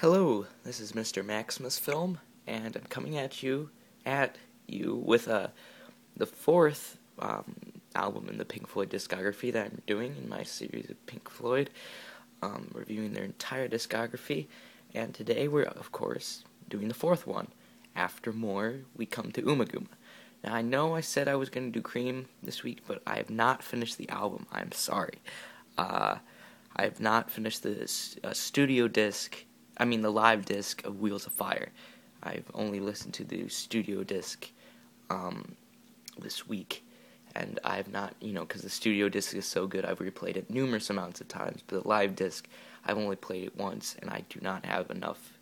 Hello, this is Mr. Maximus Film, and I'm coming at you with the fourth album in the Pink Floyd discography that I'm doing in my series of Pink Floyd, reviewing their entire discography. And today we're, of course, doing the fourth one. After more, we come to Ummagumma. Now, I know I said I was going to do Cream this week, but I have not finished the album. I'm sorry. I have not finished the studio disc. The live disc of Wheels of Fire. I've only listened to the studio disc this week, and I have not, because the studio disc is so good, I've replayed it numerous amounts of times, but the live disc, I've only played it once, and I do not have enough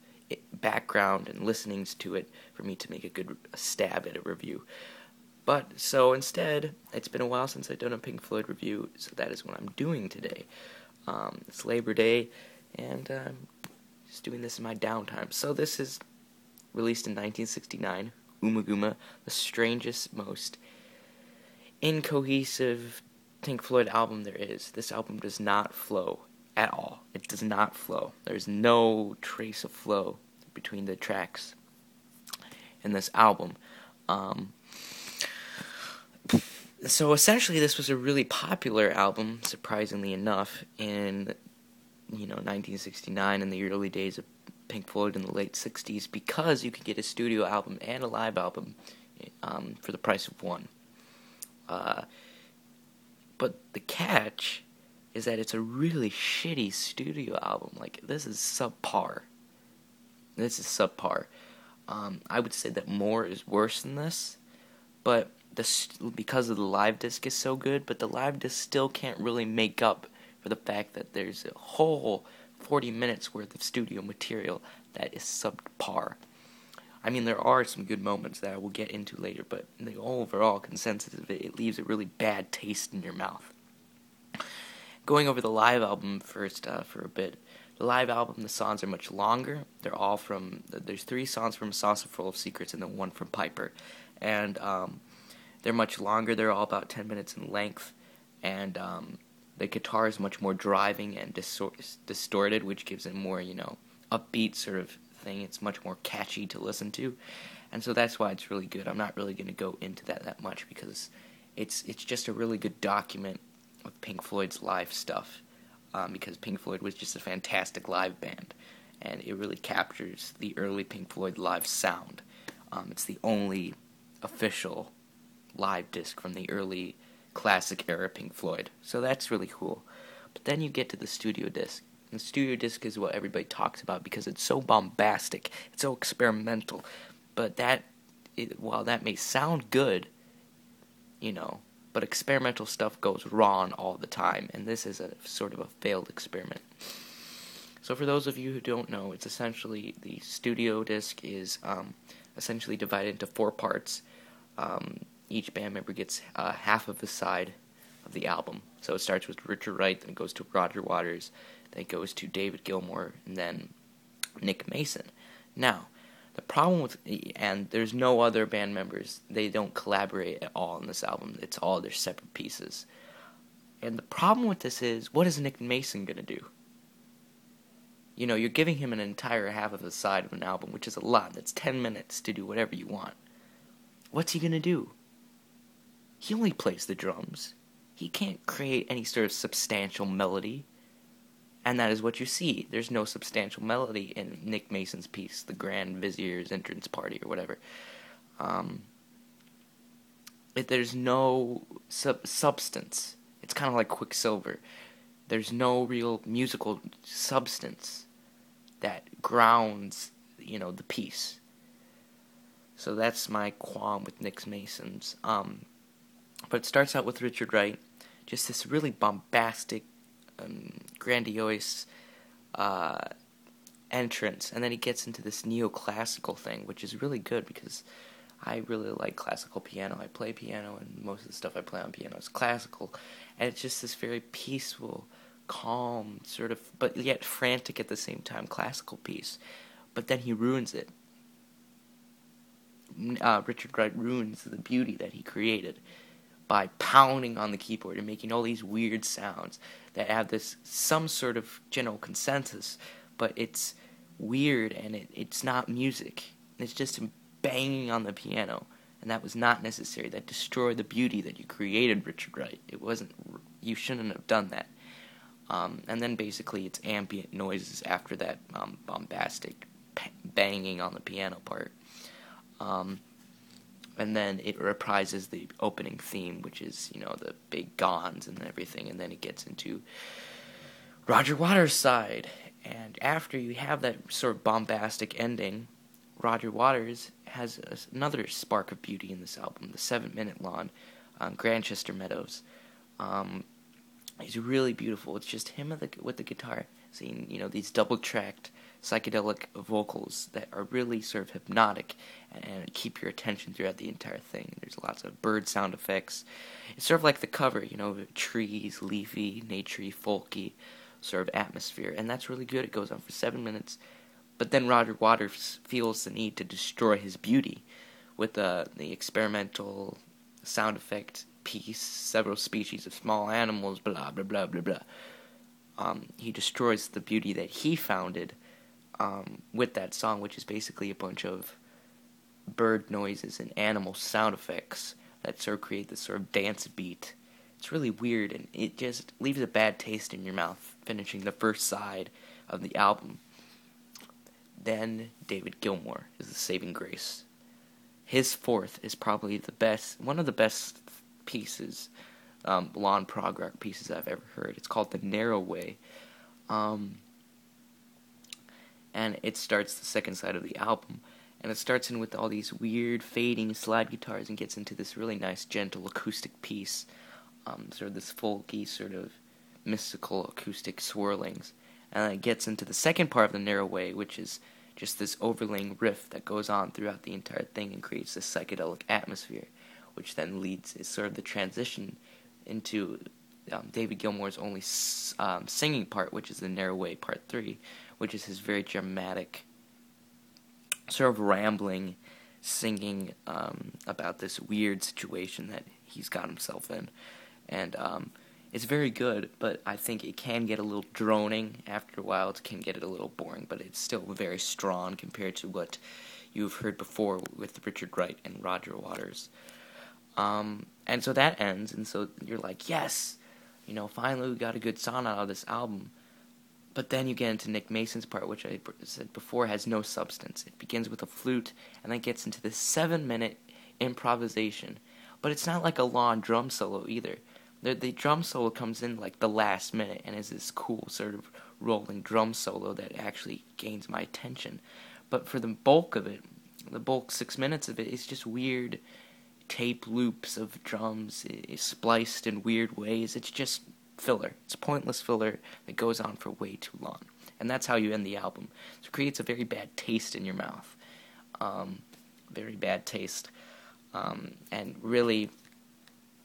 background and listenings to it for me to make a good stab at a review. But, so instead, it's been a while since I've done a Pink Floyd review, so that is what I'm doing today. It's Labor Day, and just doing this in my downtime. So this is released in 1969, Ummagumma, the strangest, most incohesive Pink Floyd album there is. This album does not flow at all. It does not flow. There's no trace of flow between the tracks in this album. So essentially this was a really popular album, surprisingly enough, in 1969 and the early days of Pink Floyd in the late 60s, because you could get a studio album and a live album for the price of one. But the catch is that it's a really shitty studio album. Like, this is subpar. I would say that More is worse than this, but because of the live disc is so good, but the live disc still can't really make up for the fact that there's a whole 40 minutes worth of studio material that is subpar. There are some good moments that I will get into later, but the overall consensus of it leaves a really bad taste in your mouth. Going over the live album first for a bit. The live album, the songs are much longer. There's 3 songs from A Saucerful of Secrets and then 1 from Piper. And they're much longer. They're all about 10 minutes in length. And the guitar is much more driving and distorted, which gives it more, upbeat sort of thing. It's much more catchy to listen to, and so that's why it's really good. I'm not really going to go into that much because it's just a really good document of Pink Floyd's live stuff, because Pink Floyd was just a fantastic live band, and it really captures the early Pink Floyd live sound. It's the only official live disc from the early classic era Pink Floyd, so that's really cool. But then you get to the studio disc. The studio disc is what everybody talks about because it's so bombastic, it's so experimental. But while that may sound good, but experimental stuff goes wrong all the time, and this is a sort of a failed experiment. So for those of you who don't know, it's essentially, the studio disc is essentially divided into 4 parts. Each band member gets half of the side of the album. So it starts with Richard Wright, then it goes to Roger Waters, then it goes to David Gilmour, and then Nick Mason. Now, the problem and there's no other band members. They don't collaborate at all on this album. It's all their separate pieces. And the problem with this is, what is Nick Mason going to do? You're giving him an entire half of the side of an album, which is a lot. That's 10 minutes to do whatever you want. What's he going to do? He only plays the drums. He can't create any sort of substantial melody. And that is what you see. There's no substantial melody in Nick Mason's piece, The Grand Vizier's Entrance Party, or whatever. There's no substance. It's kind of like Quicksilver. There's no real musical substance that grounds, the piece. So that's my qualm with Nick Mason's. But it starts out with Richard Wright, just this really bombastic, grandiose entrance, and then he gets into this neoclassical thing, which is really good because I really like classical piano. I play piano, and most of the stuff I play on piano is classical, and it's just this very peaceful, calm, sort of, but yet frantic at the same time, classical piece. But then he ruins it. Richard Wright ruins the beauty that he created by pounding on the keyboard and making all these weird sounds that have some sort of general consensus, but it's weird, and it's not music. It's just him banging on the piano, and that was not necessary. That destroyed the beauty that you created, Richard Wright. It wasn't. You shouldn't have done that. And then basically it's ambient noises after that bombastic banging on the piano part. And then it reprises the opening theme, which is, the big gons and everything, and then it gets into Roger Waters' side. And after you have that sort of bombastic ending, Roger Waters has another spark of beauty in this album, the 7-minute lawn, Grantchester Meadows. He's really beautiful. It's just him with the guitar, seeing, these double-tracked psychedelic vocals that are really sort of hypnotic and keep your attention throughout the entire thing. There's lots of bird sound effects. It's sort of like the cover, trees, leafy, naturey, folky sort of atmosphere, and that's really good. It goes on for 7 minutes, but then Roger Waters feels the need to destroy his beauty with the experimental sound effect piece, several species of small animals, blah, blah, blah, blah, blah. He destroys the beauty that he founded with that song, which is basically a bunch of bird noises and animal sound effects that sort of create this sort of dance beat. It's really weird, and it just leaves a bad taste in your mouth, finishing the first side of the album. Then David Gilmour is the saving grace. His fourth is probably one of the best pieces, lawn prog rock pieces I've ever heard. It's called The Narrow Way. And it starts the second side of the album. And it starts in with all these weird fading slide guitars and gets into this really nice, gentle acoustic piece. Sort of this folky, sort of mystical acoustic swirlings. And then it gets into the second part of The Narrow Way, which is just this overlaying riff that goes on throughout the entire thing and creates this psychedelic atmosphere, which then is sort of the transition into David Gilmour's only singing part, which is The Narrow Way Part 3, which is his very dramatic, sort of rambling singing about this weird situation that he's got himself in. And it's very good, but I think it can get a little droning after a while. It can get a little boring, but it's still very strong compared to what you've heard before with Richard Wright and Roger Waters. And so that ends, and so you're like, yes, finally we got a good song out of this album. But then you get into Nick Mason's part, which I said before has no substance. It begins with a flute, and then gets into this 7-minute improvisation. But it's not like a long drum solo either. The drum solo comes in like the last minute, and is this cool sort of rolling drum solo that actually gains my attention. But for the bulk of it, the bulk 6 minutes of it, is just weird tape loops of drums spliced in weird ways. It's just filler. It's pointless filler that goes on for way too long. And that's how you end the album. So it creates a very bad taste in your mouth. Very bad taste. And really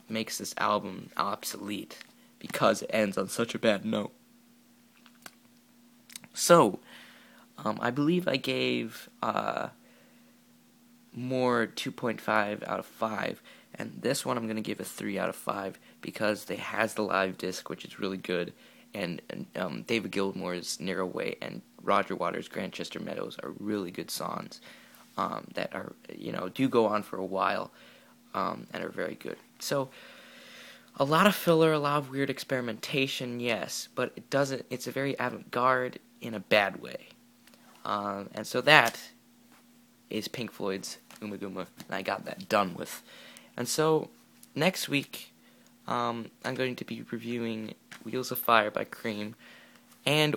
makes this album obsolete because it ends on such a bad note. So, I believe I gave more 2.5 out of 5, and this one I'm going to give a 3 out of 5 because it has the live disc, which is really good, and David Gilmour's Narrow Way and Roger Waters' Grantchester Meadows are really good songs that are, do go on for a while and are very good. So, a lot of filler, a lot of weird experimentation, yes, but it's a very avant-garde in a bad way. And so that is Pink Floyd's Ummagumma, and I got that done with. And so, next week, I'm going to be reviewing Wheels of Fire by Cream,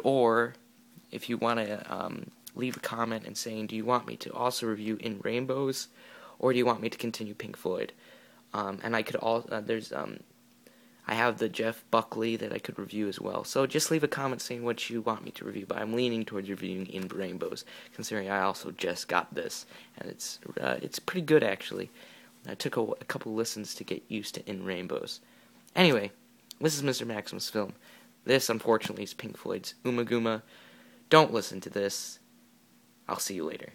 or, if you want to leave a comment and saying, do you want me to also review In Rainbows, or do you want me to continue Pink Floyd? And I could I have the Jeff Buckley that I could review as well. So just leave a comment saying what you want me to review, but I'm leaning towards reviewing In Rainbows, considering I also just got this, and it's pretty good, actually. I took a couple listens to get used to In Rainbows. Anyway, this is Mr. Maximus Film. This, unfortunately, is Pink Floyd's Ummagumma. Don't listen to this. I'll see you later.